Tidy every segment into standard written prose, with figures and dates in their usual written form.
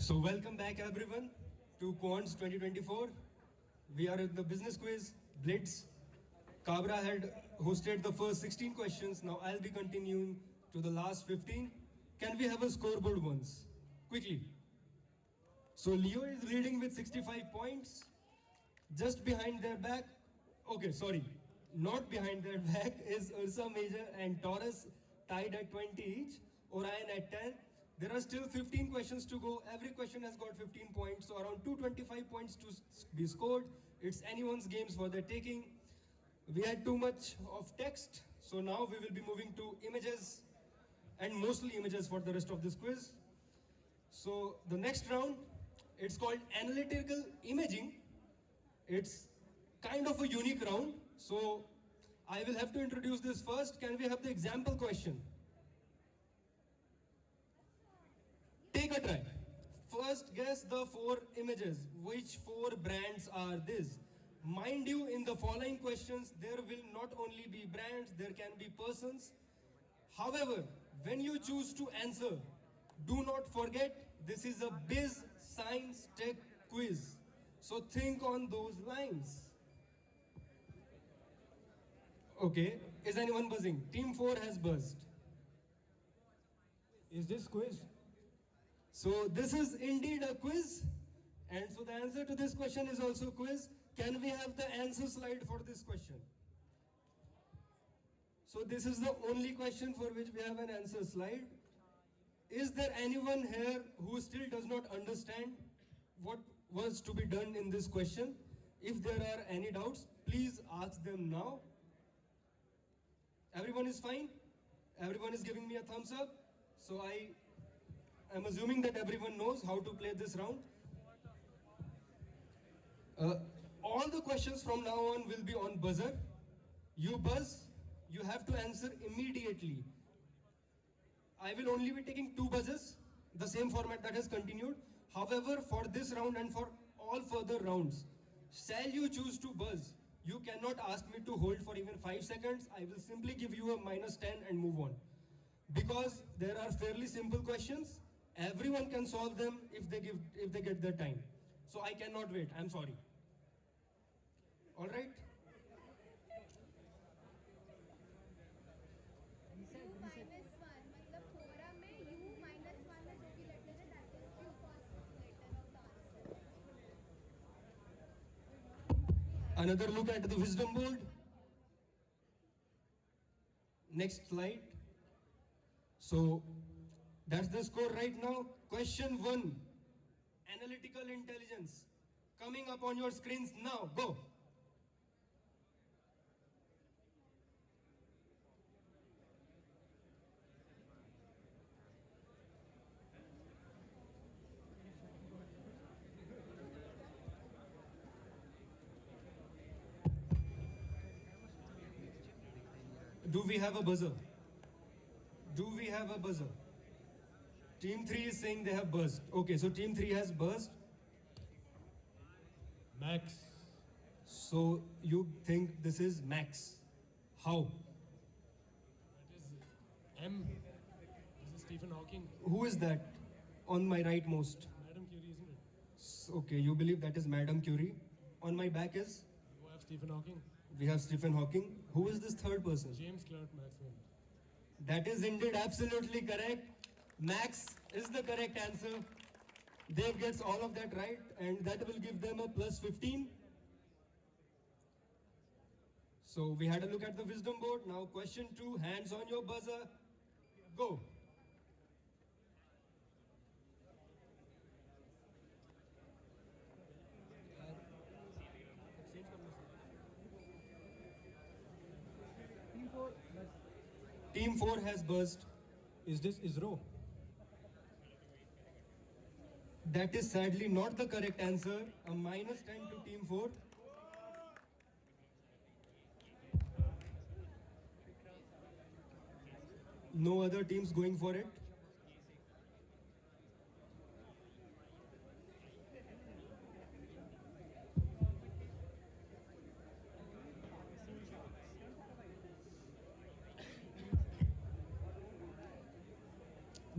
So welcome back everyone to Quantz 2024. We are at the business quiz Blitz. Cabra had hosted the first 16 questions. Now I'll be continuing to the last 15. Can we have a scoreboard once? Quickly. So Leo is leading with 65 points. Just behind their back, okay, sorry, not behind their back is Ursa Major and Taurus tied at 20 each. Orion at 10. There are still 15 questions to go. Every question has got 15 points, so around 225 points to be scored. It's anyone's games for the taking. We had too much of text, so now we will be moving to images and mostly images for the rest of this quiz. So the next round, it's called analytical imaging. It's kind of a unique round, so I will have to introduce this first. Can we have the example question? Take a try. First, guess the 4 images. Which 4 brands are these? Mind you, in the following questions, there will not only be brands, there can be persons. However, when you choose to answer, do not forget, this is a biz-sci-tech quiz. So think on those lines. Okay, is anyone buzzing? Team 4 has buzzed. Is this quiz? So this is indeed a quiz. And so the answer to this question is also quiz. Can we have the answer slide for this question? So this is the only question for which we have an answer slide. Is there anyone here who still does not understand what was to be done in this question? If there are any doubts, please ask them now. Everyone is fine? Everyone is giving me a thumbs up. So I'm assuming that everyone knows how to play this round. All the questions from now on will be on buzzer. You buzz, you have to answer immediately. I will only be taking 2 buzzes, the same format that has continued. However, for this round and for all further rounds, shall you choose to buzz, you cannot ask me to hold for even 5 seconds. I will simply give you a -10 and move on. Because there are fairly simple questions, everyone can solve them if they get their time. So I cannot wait, I'm sorry. All right? Another look at the wisdom board. Next slide. So that's the score right now. Question 1, analytical intelligence. Coming up on your screens now, go. Do we have a buzzer? Do we have a buzzer? Team 3 is saying they have buzzed. Okay, so team 3 has buzzed. Max. So you think this is Max? How? That is M. This is Stephen Hawking. Who is that on my rightmost? Madam Curie, isn't it? Okay, you believe that is Madam Curie. On my back is? You have Stephen Hawking. We have Stephen Hawking. Who is this third person? James Clerk Maxwell. That is indeed absolutely correct. Max is the correct answer. Dave gets all of that right, and that will give them a +15. So we had a look at the wisdom board. Now question 2, hands on your buzzer. Go. Team 4 has buzzed. Is this ISRO? That is sadly not the correct answer. A -10 to team 4. No other teams going for it.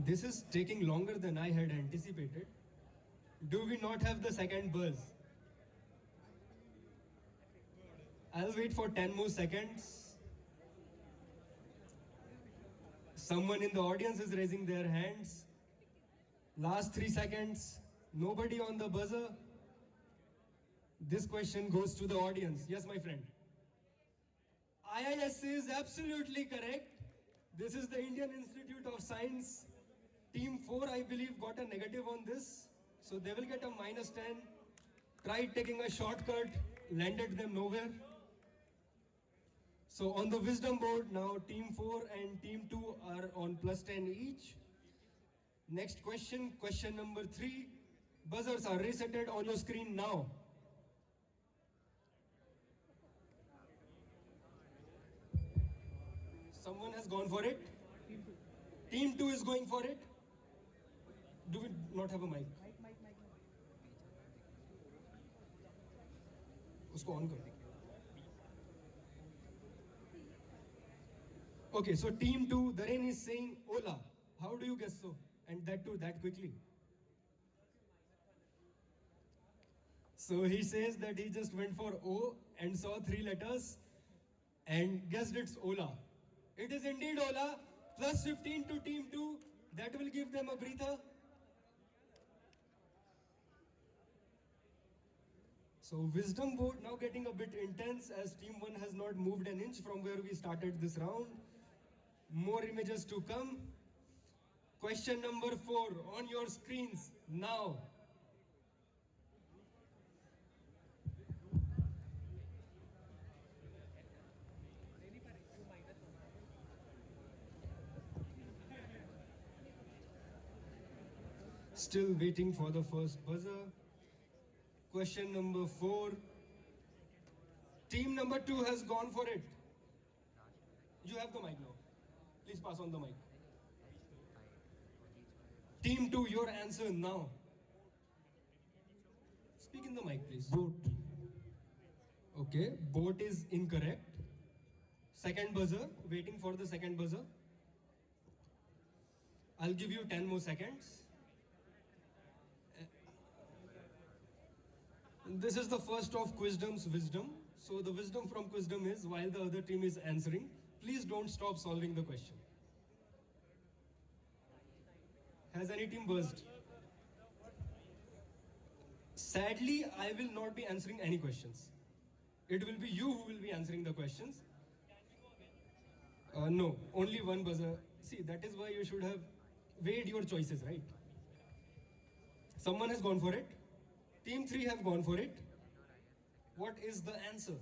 This is taking longer than I had anticipated. Do we not have the second buzz? I'll wait for 10 more seconds. Someone in the audience is raising their hands. Last 3 seconds. Nobody on the buzzer. This question goes to the audience. Yes, my friend. IISc is absolutely correct. This is the Indian Institute of Science. Team 4, I believe, got a negative on this. So they will get a -10. Tried taking a shortcut, landed them nowhere. So on the wisdom board, now Team 4 and Team 2 are on +10 each. Next question, question number 3. Buzzers are resetted on your screen now. Someone has gone for it. Team 2 is going for it. Do we not have a mic? उसको on करो. Okay, so Team 2, Darren is saying Ola. How do you guess so? And that too, that quickly. So he says that he just went for O and saw 3 letters and guessed it's Ola. It is indeed Ola. +15 to Team 2. That will give them a breather. So wisdom board now getting a bit intense as Team 1 has not moved an inch from where we started this round. More images to come. Question number 4 on your screens now. Still waiting for the first buzzer. Question number 4. Team number 2 has gone for it. You have the mic now. Please pass on the mic. Team 2, your answer now. Speak in the mic, please. Boat. Okay, boat is incorrect. Second buzzer, waiting for the second buzzer. I'll give you 10 more seconds. This is the first of Quizdom's wisdom. So the wisdom from Quizdom is, while the other team is answering, please don't stop solving the question. Has any team buzzed? Sadly, I will not be answering any questions. It will be you who will be answering the questions. No, only one buzzer. See, that is why you should have weighed your choices, right? Someone has gone for it. Team 3 have gone for it. What is the answer?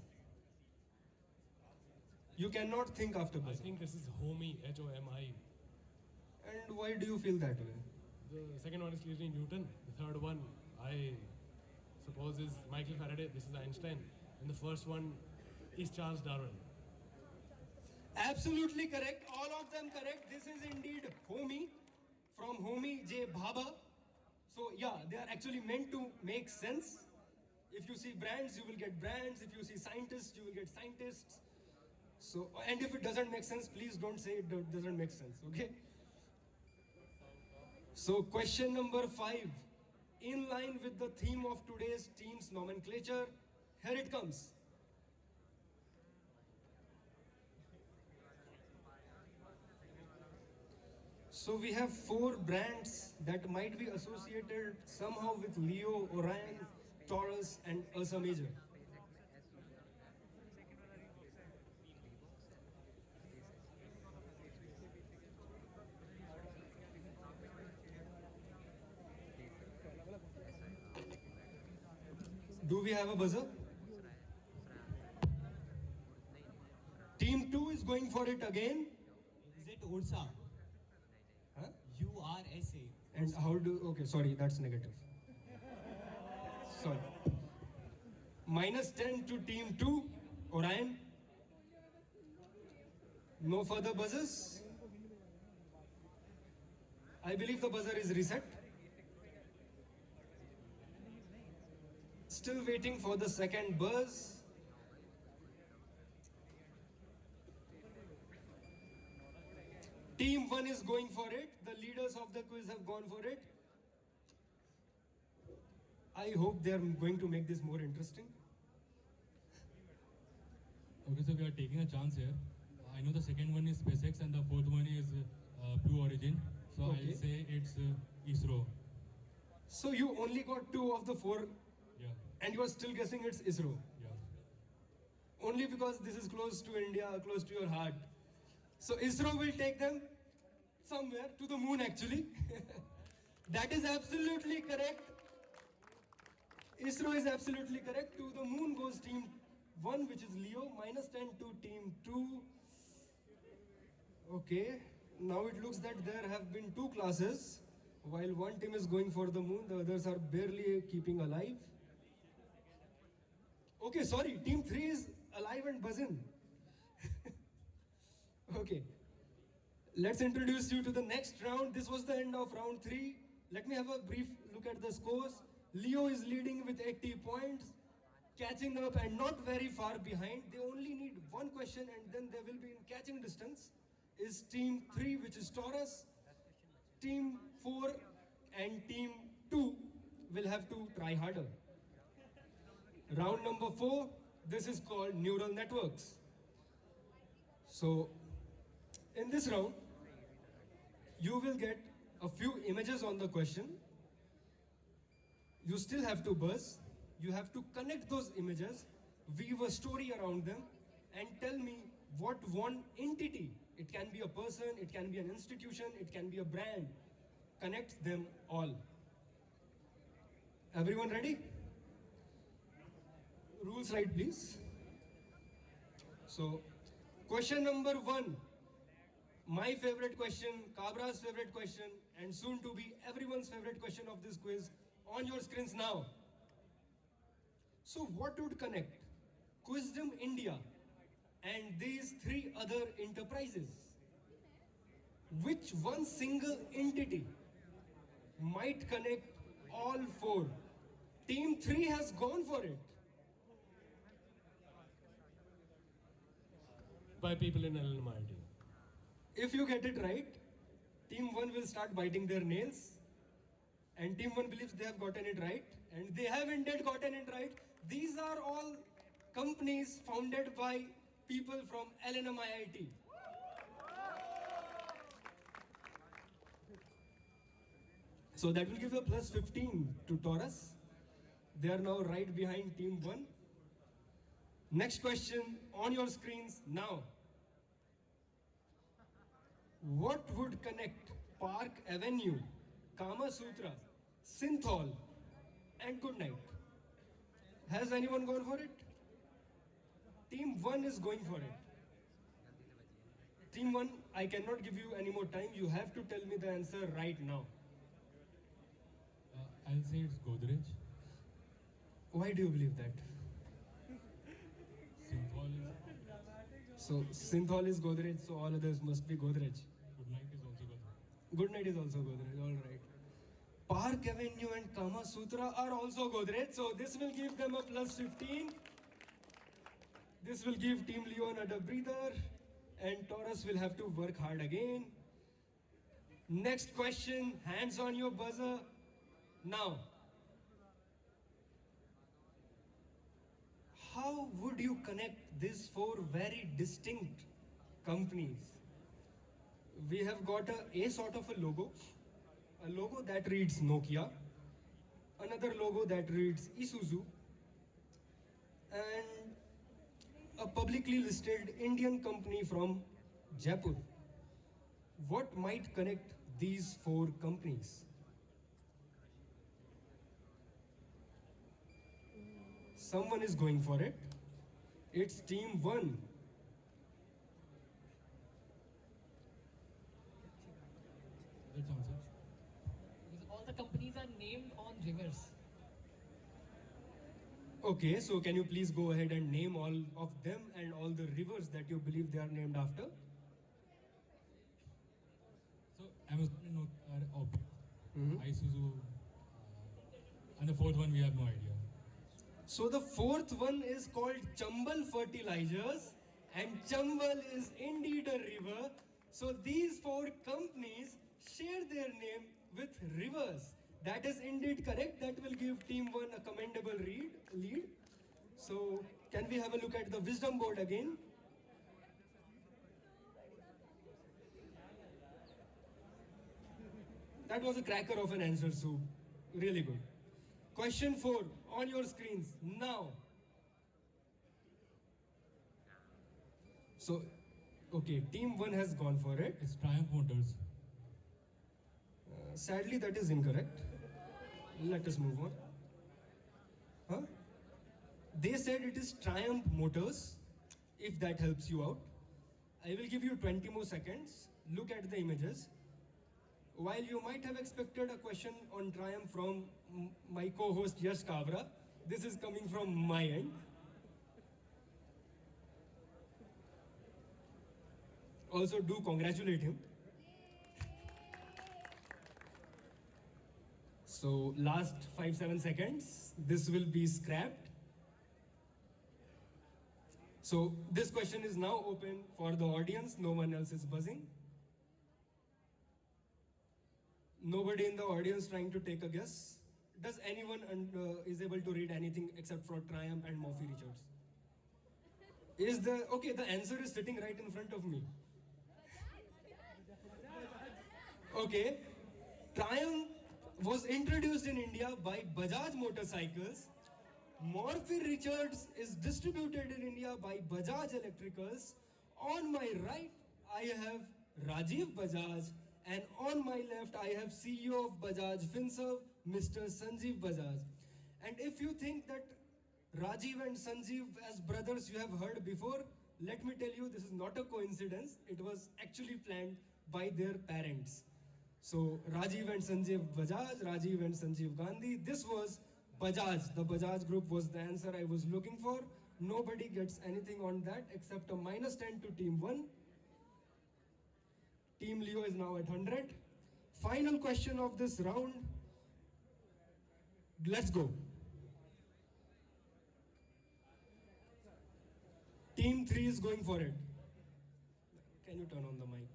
You cannot think after I buzzing. think this is Homi, H-O-M-I. And why do you feel that way? The second one is clearly Newton. The third one, I suppose, is Michael Faraday. This is Einstein. And the first one is Charles Darwin. Absolutely correct. All of them correct. This is indeed Homi from Homi J. Bhabha. So yeah, they are actually meant to make sense. If you see brands, you will get brands. If you see scientists, you will get scientists. So, and if it doesn't make sense, please don't say it doesn't make sense, okay? So question number 5, in line with the theme of today's team's nomenclature, here it comes. So we have 4 brands that might be associated somehow with Leo, Orion, Taurus and Ursa Major. Do we have a buzzer? Team 2 is going for it again. Is it Ursa? Huh? U-R-S-A. And how do, okay, sorry, that's negative. Sorry. -10 to Team 2, Orion. No further buzzers. I believe the buzzer is reset. Still waiting for the second buzz. Team 1 is going for it. The leaders of the quiz have gone for it. I hope they are going to make this more interesting. Okay, so we are taking a chance here. I know the second one is SpaceX and the fourth one is Blue Origin. So Okay. I'll say it's ISRO. So you only got 2 of the 4 Yeah, and you are still guessing it's ISRO. yeah. Only because this is close to India, close to your heart. So ISRO will take them somewhere to the moon actually. That is absolutely correct. ISRO is absolutely correct. To the moon goes team 1, which is Leo, -10 to team 2. Okay, now it looks that there have been 2 classes. While one team is going for the moon, the others are barely keeping alive. Okay, sorry, team 3 is alive and buzzing. Okay, let's introduce you to the next round. This was the end of round 3. Let me have a brief look at the scores. Leo is leading with 80 points, catching up and not very far behind. They only need 1 question and then they will be in catching distance. Is team 3, which is Taurus. Team 4 and team 2 will have to try harder. Round number 4, this is called neural networks. So, in this round, you will get a few images on the question. You still have to buzz. You have to connect those images, weave a story around them, and tell me what one entity, it can be a person, it can be an institution, it can be a brand, connects them all. Everyone ready? Rules right, please. So, question number 1, my favorite question, Kabra's favorite question, and soon to be everyone's favorite question of this quiz, on your screens now. So what would connect Quizdom India and these 3 other enterprises? Which one single entity might connect all 4? Team 3 has gone for it. By people in LNMIIT. If you get it right, team 1 will start biting their nails. And team 1 believes they have gotten it right. And they have indeed gotten it right. These are all companies founded by people from LNMIIT. So that will give a plus 15 to Taurus. They are now right behind team 1. Next question on your screens now. What would connect Park Avenue, Kama Sutra, Synthol, and Goodnight? Has anyone gone for it? Team 1 is going for it. Team 1, I cannot give you any more time. You have to tell me the answer right now. I'll say it's Godrej. Why do you believe that? Synthol is So Synthol is Godrej, so all others must be Godrej. Goodnight is also Godrej. Goodnight is also Godrej, all right. Park Avenue and Kama Sutra are also Godrej, so this will give them a plus 15. This will give Team Leo another breather, and Taurus will have to work hard again. Next question, hands on your buzzer. Now, how would you connect these 4 very distinct companies? We have got a sort of a logo that reads Nokia, another logo that reads Isuzu, and a publicly listed Indian company from Jaipur. What might connect these 4 companies? Someone is going for it. It's team 1. That's answer. Because all the companies are named on rivers. Okay, so can you please go ahead and name all of them and all the rivers that you believe they are named after? So Amazon are obvious. Mhm. Isuzu. And the fourth one we have no idea. So the 4th one is called Chambal Fertilizers, and Chambal is indeed a river. So these 4 companies share their name with rivers. That is indeed correct. That will give team 1 a commendable lead. So can we have a look at the wisdom board again? That was a cracker of an answer, so really good. Question 4 on your screens now. So, okay, team 1 has gone for it. It's Triumph Motors. Sadly, that is incorrect. Let us move on. Huh? They said it is Triumph Motors, if that helps you out. I will give you 20 more seconds. Look at the images. While you might have expected a question on Triumph from my co-host Yash Kabra, this is coming from my end. Also, do congratulate him. So, last 5-7 seconds, this will be scrapped. So, this question is now open for the audience. No one else is buzzing. Nobody in the audience trying to take a guess. Does anyone is able to read anything except for Triumph and Murphy Richards? Okay, the answer is sitting right in front of me. Okay, Triumph was introduced in India by Bajaj Motorcycles. Murphy Richards is distributed in India by Bajaj Electricals. On my right, I have Rajiv Bajaj, and on my left, I have CEO of Bajaj Finserv, Mr. Sanjeev Bajaj. And if you think that Rajiv and Sanjeev as brothers you have heard before, let me tell you, this is not a coincidence. It was actually planned by their parents. So Rajiv and Sanjeev Bajaj, Rajiv and Sanjeev Gandhi. This was Bajaj. The Bajaj group was the answer I was looking for. Nobody gets anything on that except a -10 to team 1. Team Leo is now at 100. Final question of this round. Let's go. Team 3 is going for it. Can you turn on the mic?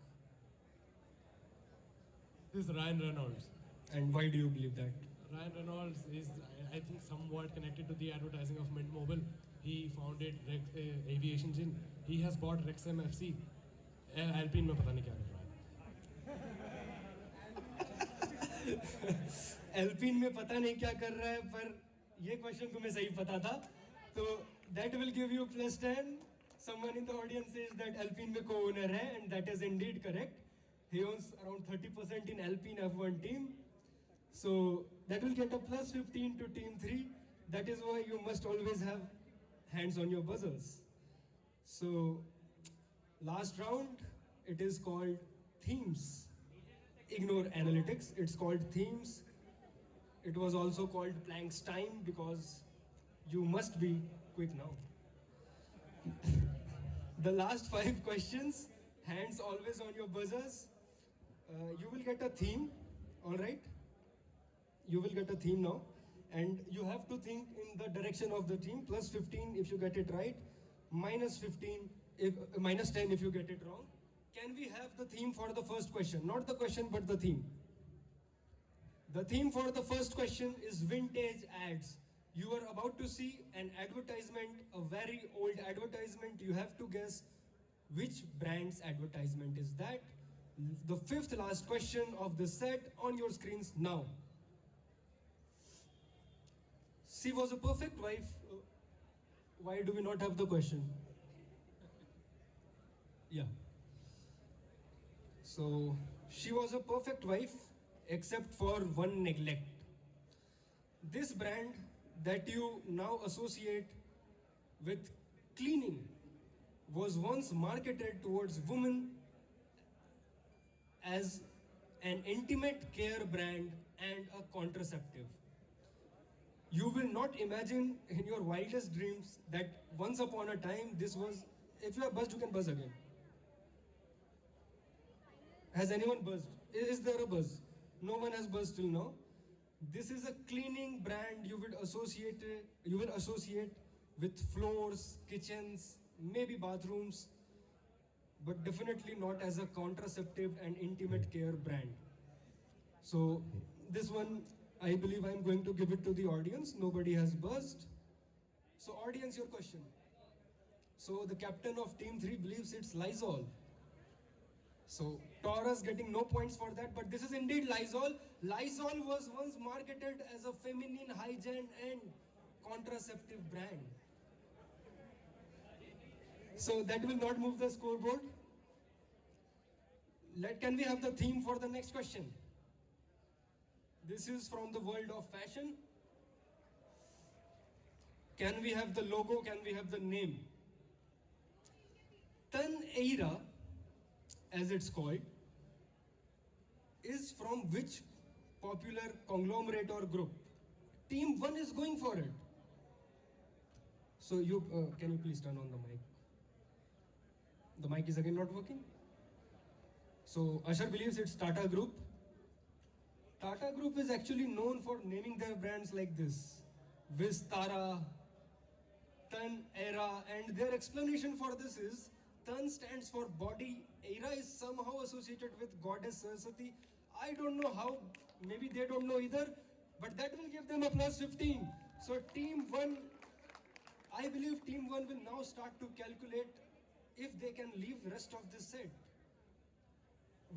This is Ryan Reynolds. And why do you believe that? Ryan Reynolds is, I think, somewhat connected to the advertising of Mint Mobile. He founded Aviation Gin. He has bought Rexham FC. Alpine में पता नहीं क्या कर रहा है. Alpine में पता नहीं क्या कर रहा है, पर ये क्वेश्चन तुम्हें सही पता था. So that will give you +10. Someone in the audience says that Alpine में co-owner है, and that is indeed correct. He owns around 30% in Alpine F1 team. So that will get a +15 to team 3. That is why you must always have hands on your buzzers. So last round, it is called themes. Ignore analytics, it's called themes. It was also called Planck's time because you must be quick now. The last 5 questions, hands always on your buzzers. You will get a theme, all right? You will get a theme now, and you have to think in the direction of the theme. +15 if you get it right, -15 if -10 if you get it wrong. Can we have the theme for the first question? Not the question, but the theme. The theme for the first question is vintage ads. You are about to see an advertisement, a very old advertisement. You have to guess which brand's advertisement is that. The 5th last question of the set on your screens now. She was a perfect wife. Why do we not have the question? Yeah. So, she was a perfect wife except for one neglect. This brand that you now associate with cleaning was once marketed towards women as an intimate care brand and a contraceptive. You will not imagine in your wildest dreams that once upon a time this was, if you are buzzed, you can buzz again. Has anyone buzzed? Is there a buzz? No one has buzzed till now. This is a cleaning brand you will associate with floors, kitchens, maybe bathrooms, but definitely not as a contraceptive and intimate care brand. So this one I believe I'm going to give it to the audience. Nobody has buzzed. So audience, your question. So the captain of team 3 believes it's Lysol. So Taurus getting no points for that, but this is indeed Lysol. Lysol was once marketed as a feminine hygiene and contraceptive brand. So that will not move the scoreboard. Can we have the theme for the next question? This is from the world of fashion. Can we have the logo? Can we have the name? Tan Eira, as it's called, is from which popular conglomerate or group? Team 1 is going for it. So you can you please turn on the mic? The mic is again not working. So Asher believes it's Tata Group. Tata Group is actually known for naming their brands like this: Vistara, Tan Era, and their explanation for this is Tan stands for body, Era is somehow associated with goddess Saraswati. I don't know how, maybe they don't know either, but that will give them a plus 15. So team 1, I believe team 1 will now start to calculate if they can leave rest of this set.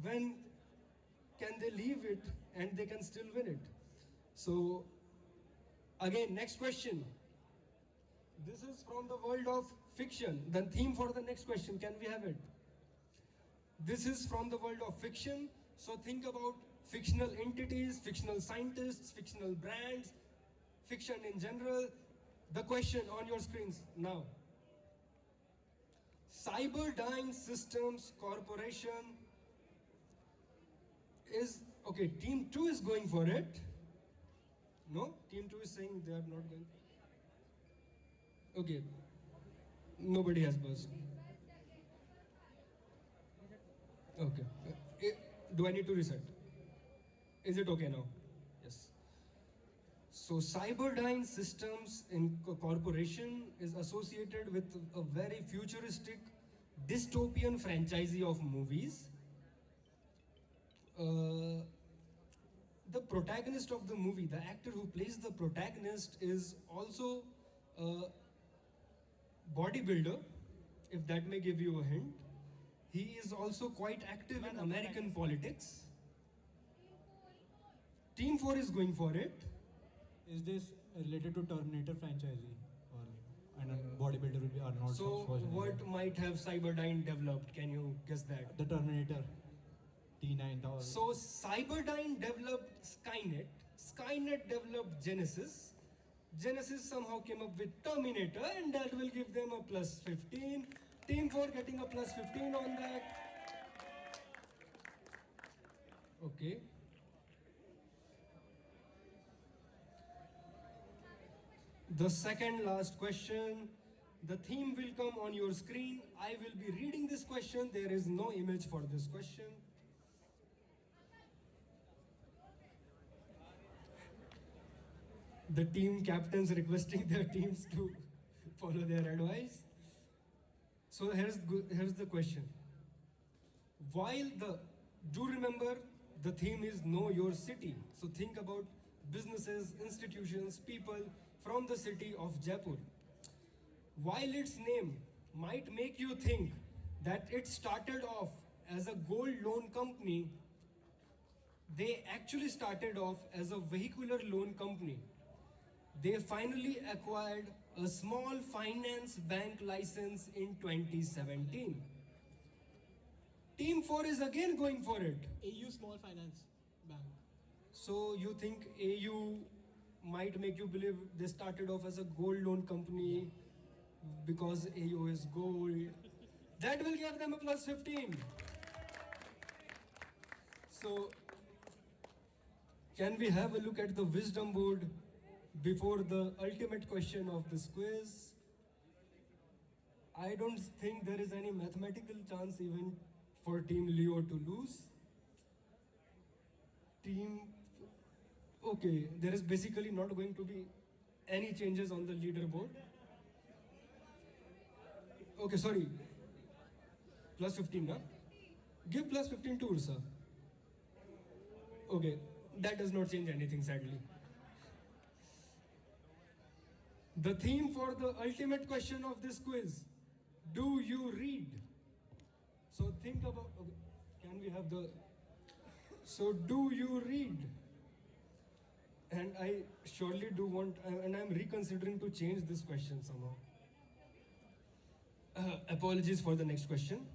When can they leave it and they can still win it? So again, next question. This is from the world of fiction. The theme for the next question, can we have it? This is from the world of fiction. So think about fictional entities, fictional scientists, fictional brands, fiction in general. The question on your screens now. Cyberdyne Systems Corporation is, okay, team 2 is going for it. No, team 2 is saying they are not going. Okay, nobody has buzzed. Okay, do I need to reset? Is it okay now? Yes. So Cyberdyne Systems Corporation is associated with a very futuristic dystopian franchisee of movies. The protagonist of the movie, the actor who plays the protagonist, is also a bodybuilder, if that may give you a hint. He is also quite active in American politics. Team 4 is going for it. Is this related to Terminator franchise? Or and a bodybuilder will be Arnold So Schwarzenegger? what might have Cyberdyne developed? Can you guess that? The Terminator T9000. So Cyberdyne developed Skynet. Skynet developed Genesis. Genesis somehow came up with Terminator, and that will give them a plus 15. Team 4 getting a plus 15 on that. Okay. The second last question. The theme will come on your screen. I will be reading this question. There is no image for this question. The team captains requesting their teams to follow their advice. So here's the question. Do remember the theme is Know Your City. So think about businesses, institutions, people from the city of Jaipur. While its name might make you think that it started off as a gold loan company, they actually started off as a vehicular loan company. They finally acquired a small finance bank license in 2017. Team 4 is again going for it. AU Small Finance Bank. So you think AU might make you believe they started off as a gold loan company because AU is gold. That will give them a plus 15. So can we have a look at the wisdom board before the ultimate question of this quiz? I don't think there is any mathematical chance even for Team Leo to lose. Okay, there is basically not going to be any changes on the leaderboard. Okay, sorry. Plus 15, huh? Give plus 15 to Ursa. Okay, that does not change anything, sadly. The theme for the ultimate question of this quiz, do you read? So think about, okay, can we have the, so do you read? And I surely do want, and I'm reconsidering to change this question somehow. Apologies for the next question.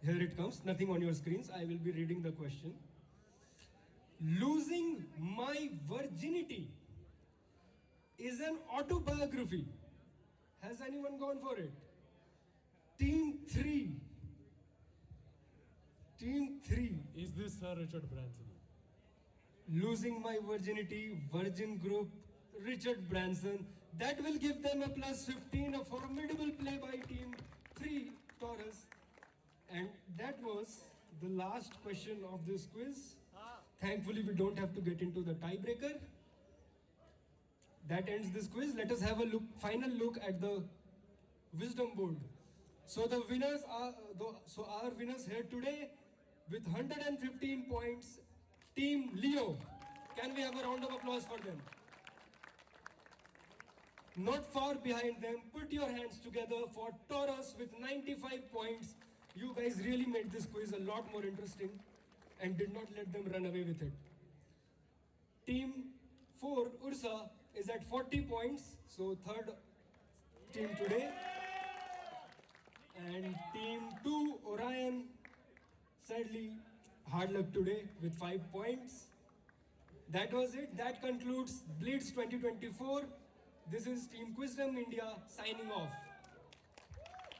Here it comes, nothing on your screens. I will be reading the question. Losing My Virginity is an autobiography. Has anyone gone for it? Team 3. Team 3. Is this Sir Richard Branson? Losing My Virginity, Virgin Group, Richard Branson. That will give them a plus 15, a formidable play by Team 3, Taurus. And that was the last question of this quiz. Thankfully, we don't have to get into the tiebreaker. That ends this quiz. Let us have a final look at the wisdom board. So the winners are, our winners here today with 115 points, Team Leo. Can we have a round of applause for them? Not far behind them, put your hands together for Taurus with 95 points. You guys really made this quiz a lot more interesting and did not let them run away with it. Team 4, Ursa, is at 40 points, so third team today. And Team 2, Orion, sadly, hard luck today with 5 points. That was it. That concludes Blitz 2024. This is Team Quizdom India signing off.